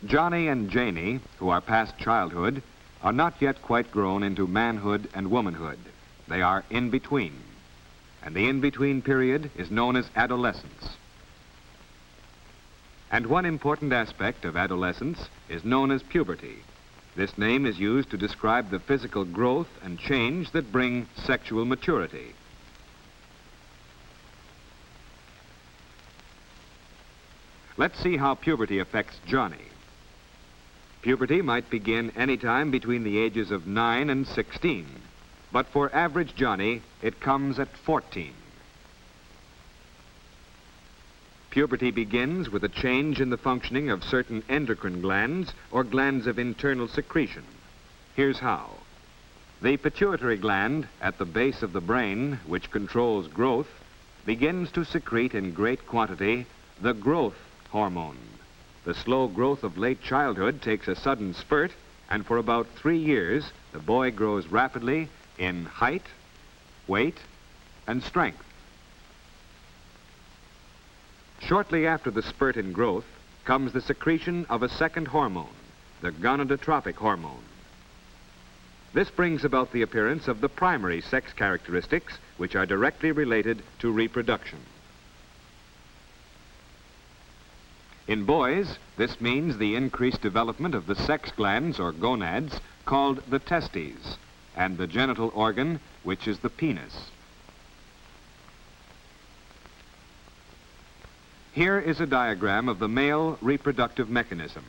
Johnny and Janie, who are past childhood, are not yet quite grown into manhood and womanhood. They are in between, and the in-between period is known as adolescence. And one important aspect of adolescence is known as puberty. This name is used to describe the physical growth and change that bring sexual maturity. Let's see how puberty affects Johnny. Puberty might begin any time between the ages of 9 and 16, but for average Johnny, it comes at 14. Puberty begins with a change in the functioning of certain endocrine glands or glands of internal secretion. Here's how. The pituitary gland at the base of the brain, which controls growth, begins to secrete in great quantity the growth hormone. The slow growth of late childhood takes a sudden spurt, and for about 3 years, the boy grows rapidly in height, weight, and strength. Shortly after the spurt in growth comes the secretion of a second hormone, the gonadotropic hormone. This brings about the appearance of the primary sex characteristics, which are directly related to reproduction. In boys, this means the increased development of the sex glands or gonads called the testes, and the genital organ, which is the penis. Here is a diagram of the male reproductive mechanism.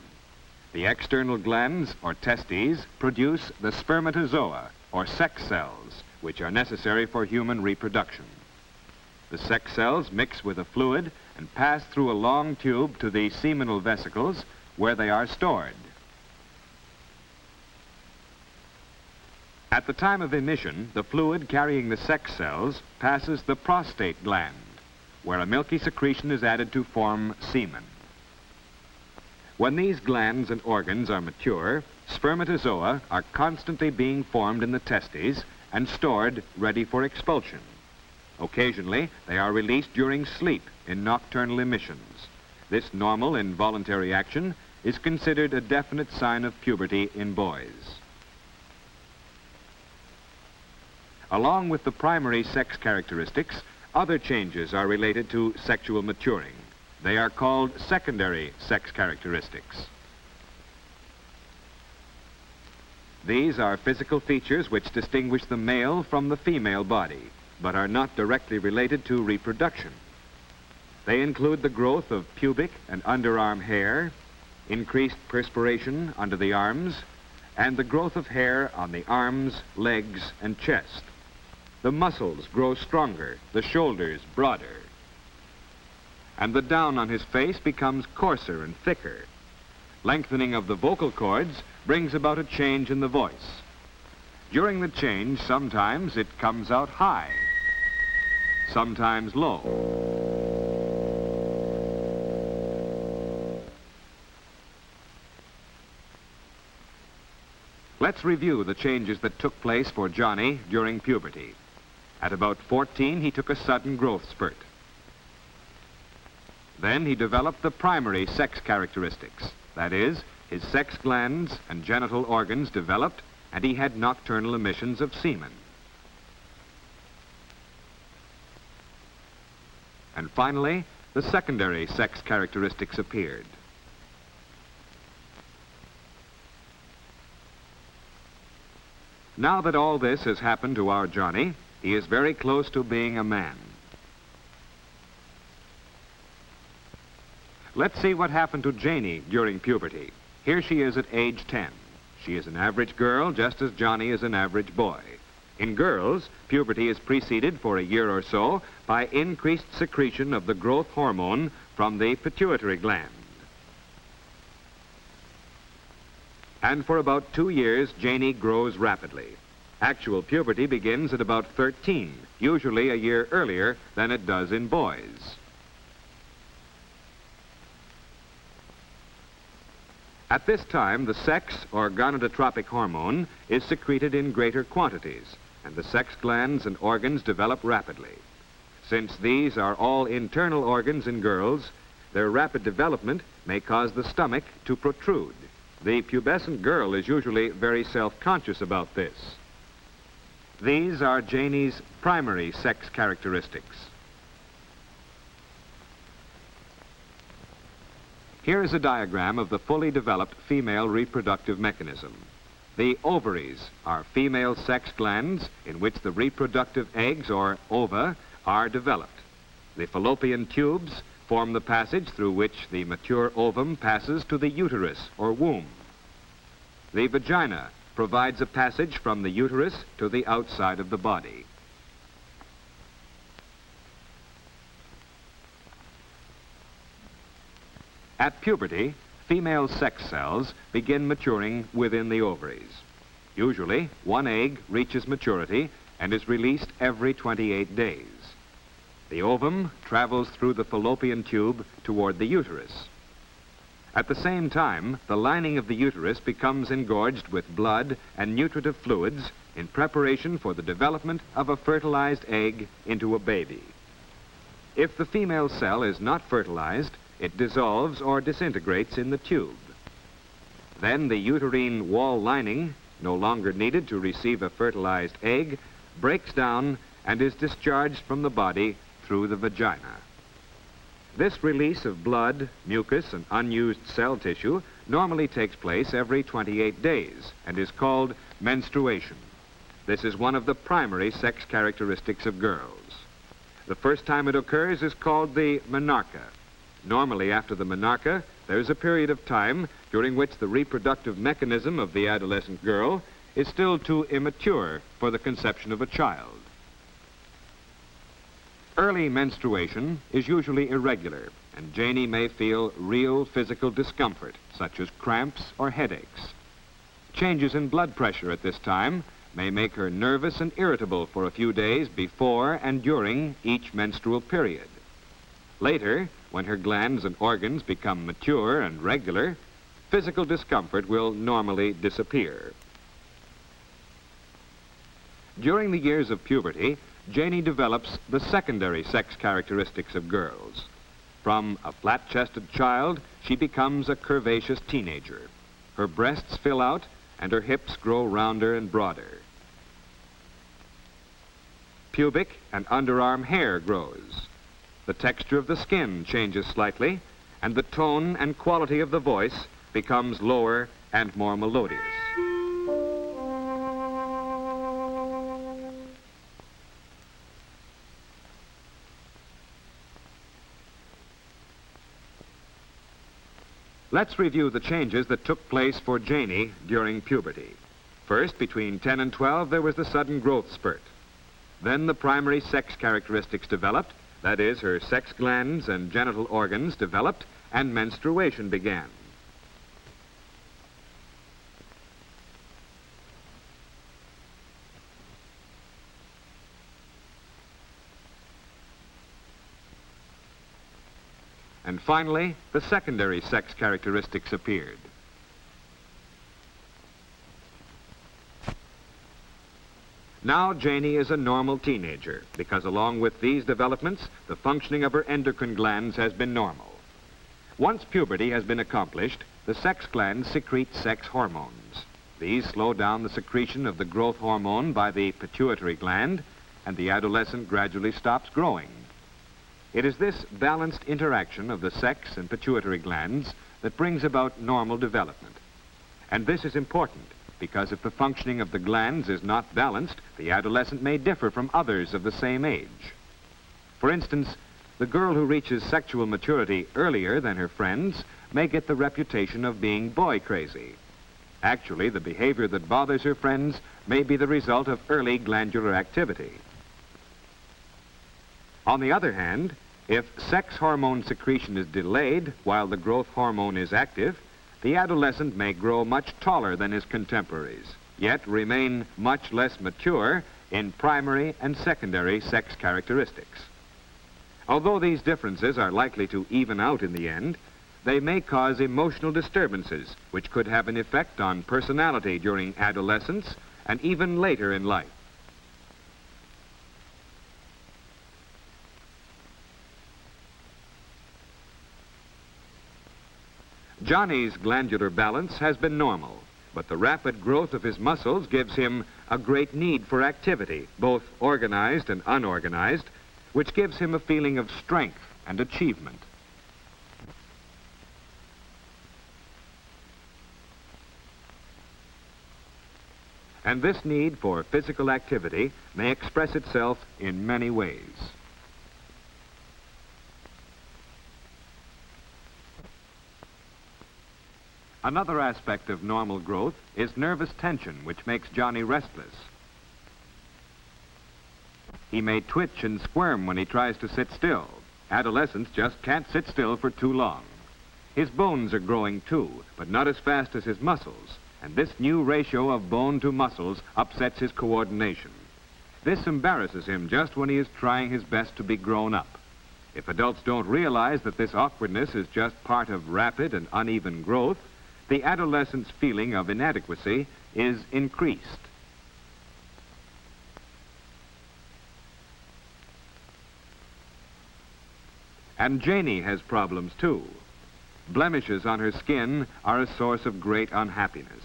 The external glands, or testes, produce the spermatozoa, or sex cells, which are necessary for human reproduction. The sex cells mix with a fluid and pass through a long tube to the seminal vesicles, where they are stored. At the time of emission, the fluid carrying the sex cells passes the prostate gland, where a milky secretion is added to form semen. When these glands and organs are mature, spermatozoa are constantly being formed in the testes and stored ready for expulsion. Occasionally, they are released during sleep in nocturnal emissions. This normal involuntary action is considered a definite sign of puberty in boys. Along with the primary sex characteristics, other changes are related to sexual maturing. They are called secondary sex characteristics. These are physical features which distinguish the male from the female body, but are not directly related to reproduction. They include the growth of pubic and underarm hair, increased perspiration under the arms, and the growth of hair on the arms, legs, and chest. The muscles grow stronger, the shoulders broader, and the down on his face becomes coarser and thicker. Lengthening of the vocal cords brings about a change in the voice. During the change, sometimes it comes out high, sometimes low. Let's review the changes that took place for Johnny during puberty. At about 14, he took a sudden growth spurt. Then he developed the primary sex characteristics. That is, his sex glands and genital organs developed, and he had nocturnal emissions of semen. And finally, the secondary sex characteristics appeared. Now that all this has happened to our Johnny, he is very close to being a man. Let's see what happened to Janie during puberty. Here she is at age 10. She is an average girl, just as Johnny is an average boy. In girls, puberty is preceded for a year or so by increased secretion of the growth hormone from the pituitary gland. And for about 2 years, Janie grows rapidly. Actual puberty begins at about 13, usually a year earlier than it does in boys. At this time, the sex or gonadotropic hormone is secreted in greater quantities, and the sex glands and organs develop rapidly. Since these are all internal organs in girls, their rapid development may cause the stomach to protrude. The pubescent girl is usually very self-conscious about this. These are Janie's primary sex characteristics. Here is a diagram of the fully developed female reproductive mechanism. The ovaries are female sex glands in which the reproductive eggs, or ova, are developed. The fallopian tubes form the passage through which the mature ovum passes to the uterus, or womb. The vagina provides a passage from the uterus to the outside of the body. At puberty, female sex cells begin maturing within the ovaries. Usually, one egg reaches maturity and is released every 28 days. The ovum travels through the fallopian tube toward the uterus. At the same time, the lining of the uterus becomes engorged with blood and nutritive fluids in preparation for the development of a fertilized egg into a baby. If the female cell is not fertilized, it dissolves or disintegrates in the tube. Then the uterine wall lining, no longer needed to receive a fertilized egg, breaks down and is discharged from the body through the vagina. This release of blood, mucus, and unused cell tissue normally takes place every 28 days and is called menstruation. This is one of the primary sex characteristics of girls. The first time it occurs is called the menarche. Normally, after the menarche, there is a period of time during which the reproductive mechanism of the adolescent girl is still too immature for the conception of a child. Early menstruation is usually irregular, and Janie may feel real physical discomfort, such as cramps or headaches. Changes in blood pressure at this time may make her nervous and irritable for a few days before and during each menstrual period. Later, when her glands and organs become mature and regular, physical discomfort will normally disappear. During the years of puberty, Janie develops the secondary sex characteristics of girls. From a flat-chested child, she becomes a curvaceous teenager. Her breasts fill out and her hips grow rounder and broader. Pubic and underarm hair grows. The texture of the skin changes slightly, and the tone and quality of the voice becomes lower and more melodious. Let's review the changes that took place for Janie during puberty. First, between 10 and 12, there was the sudden growth spurt. Then the primary sex characteristics developed, that is, her sex glands and genital organs developed, and menstruation began. And finally, the secondary sex characteristics appeared. Now Janie is a normal teenager because along with these developments, the functioning of her endocrine glands has been normal. Once puberty has been accomplished, the sex glands secrete sex hormones. These slow down the secretion of the growth hormone by the pituitary gland, and the adolescent gradually stops growing. It is this balanced interaction of the sex and pituitary glands that brings about normal development. And this is important because if the functioning of the glands is not balanced, the adolescent may differ from others of the same age. For instance, the girl who reaches sexual maturity earlier than her friends may get the reputation of being boy crazy. Actually, the behavior that bothers her friends may be the result of early glandular activity. On the other hand, if sex hormone secretion is delayed while the growth hormone is active, the adolescent may grow much taller than his contemporaries, yet remain much less mature in primary and secondary sex characteristics. Although these differences are likely to even out in the end, they may cause emotional disturbances, which could have an effect on personality during adolescence and even later in life. Johnny's glandular balance has been normal, but the rapid growth of his muscles gives him a great need for activity, both organized and unorganized, which gives him a feeling of strength and achievement. And this need for physical activity may express itself in many ways. Another aspect of normal growth is nervous tension, which makes Johnny restless. He may twitch and squirm when he tries to sit still. Adolescents just can't sit still for too long. His bones are growing too, but not as fast as his muscles, and this new ratio of bone to muscles upsets his coordination. This embarrasses him just when he is trying his best to be grown up. If adults don't realize that this awkwardness is just part of rapid and uneven growth, the adolescent's feeling of inadequacy is increased. And Janie has problems too. Blemishes on her skin are a source of great unhappiness.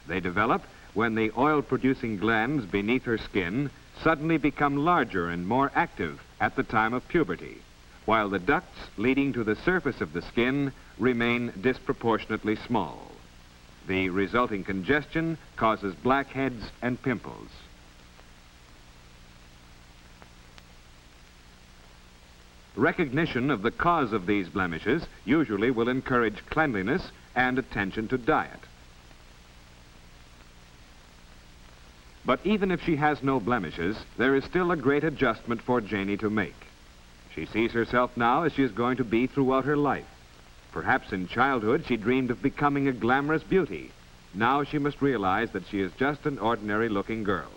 They develop when the oil-producing glands beneath her skin suddenly become larger and more active at the time of puberty, while the ducts leading to the surface of the skin remain disproportionately small. The resulting congestion causes blackheads and pimples. Recognition of the cause of these blemishes usually will encourage cleanliness and attention to diet. But even if she has no blemishes, there is still a great adjustment for Janie to make. She sees herself now as she is going to be throughout her life. Perhaps in childhood she dreamed of becoming a glamorous beauty. Now she must realize that she is just an ordinary-looking girl.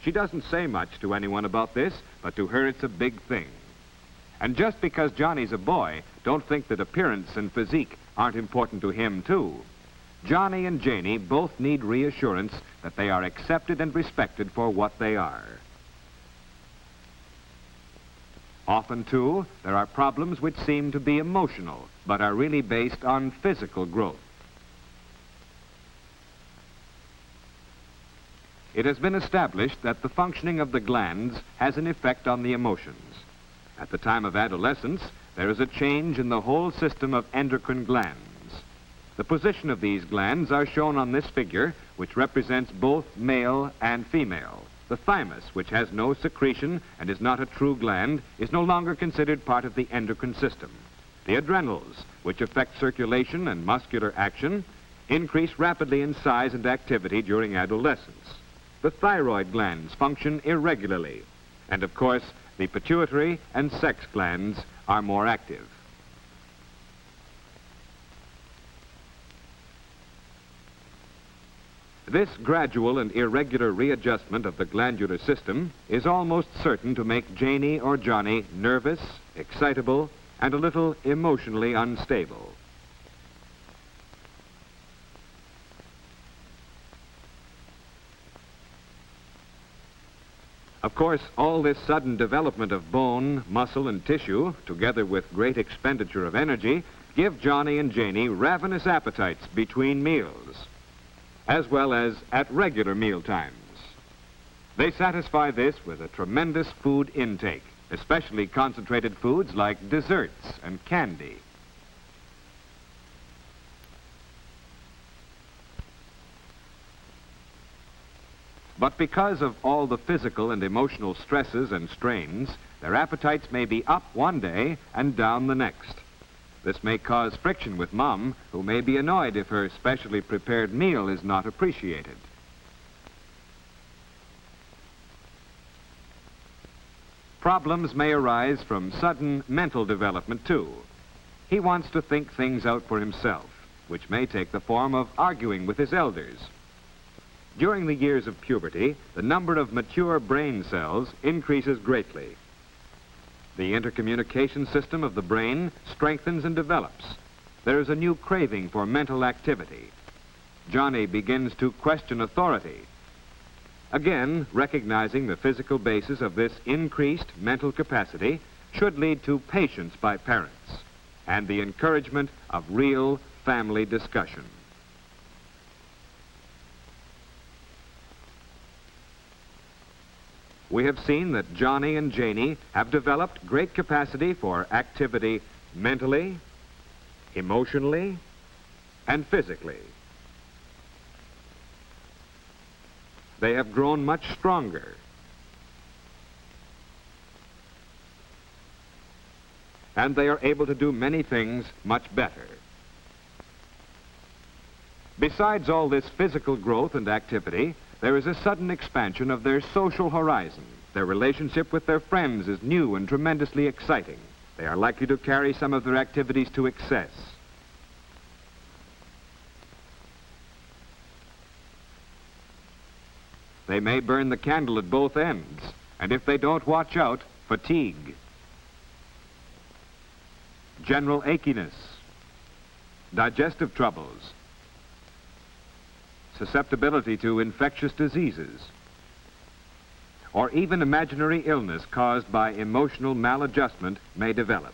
She doesn't say much to anyone about this, but to her it's a big thing. And just because Johnny's a boy, don't think that appearance and physique aren't important to him, too. Johnny and Janie both need reassurance that they are accepted and respected for what they are. Often, too, there are problems which seem to be emotional, but are really based on physical growth. It has been established that the functioning of the glands has an effect on the emotions. At the time of adolescence, there is a change in the whole system of endocrine glands. The position of these glands are shown on this figure, which represents both male and female. The thymus, which has no secretion and is not a true gland, is no longer considered part of the endocrine system. The adrenals, which affect circulation and muscular action, increase rapidly in size and activity during adolescence. The thyroid glands function irregularly, and of course, the pituitary and sex glands are more active. This gradual and irregular readjustment of the glandular system is almost certain to make Janie or Johnny nervous, excitable, and a little emotionally unstable. Of course, all this sudden development of bone, muscle, and tissue, together with great expenditure of energy, give Johnny and Janie ravenous appetites between meals, as well as at regular meal times. They satisfy this with a tremendous food intake, especially concentrated foods like desserts and candy. But because of all the physical and emotional stresses and strains, their appetites may be up one day and down the next. This may cause friction with Mom, who may be annoyed if her specially prepared meal is not appreciated. Problems may arise from sudden mental development, too. He wants to think things out for himself, which may take the form of arguing with his elders. During the years of puberty, the number of mature brain cells increases greatly. The intercommunication system of the brain strengthens and develops. There is a new craving for mental activity. Johnny begins to question authority. Again, recognizing the physical basis of this increased mental capacity should lead to patience by parents and the encouragement of real family discussion. We have seen that Johnny and Janie have developed great capacity for activity mentally, emotionally, and physically. They have grown much stronger. And they are able to do many things much better. Besides all this physical growth and activity, there is a sudden expansion of their social horizon. Their relationship with their friends is new and tremendously exciting. They are likely to carry some of their activities to excess. They may burn the candle at both ends, and if they don't watch out, fatigue, general achiness, digestive troubles, susceptibility to infectious diseases, or even imaginary illness caused by emotional maladjustment may develop.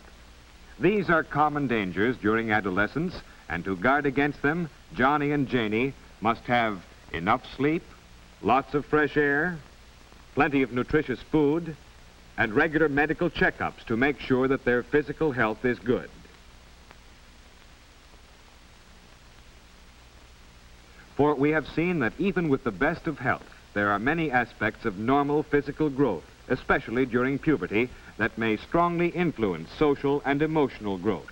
These are common dangers during adolescence, and to guard against them, Johnny and Janie must have enough sleep, lots of fresh air, plenty of nutritious food, and regular medical checkups to make sure that their physical health is good. For we have seen that even with the best of health, there are many aspects of normal physical growth, especially during puberty, that may strongly influence social and emotional growth.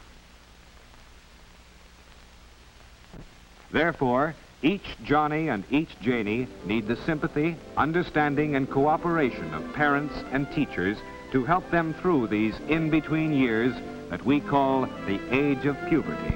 Therefore, each Johnny and each Janie need the sympathy, understanding, and cooperation of parents and teachers to help them through these in-between years that we call the age of puberty.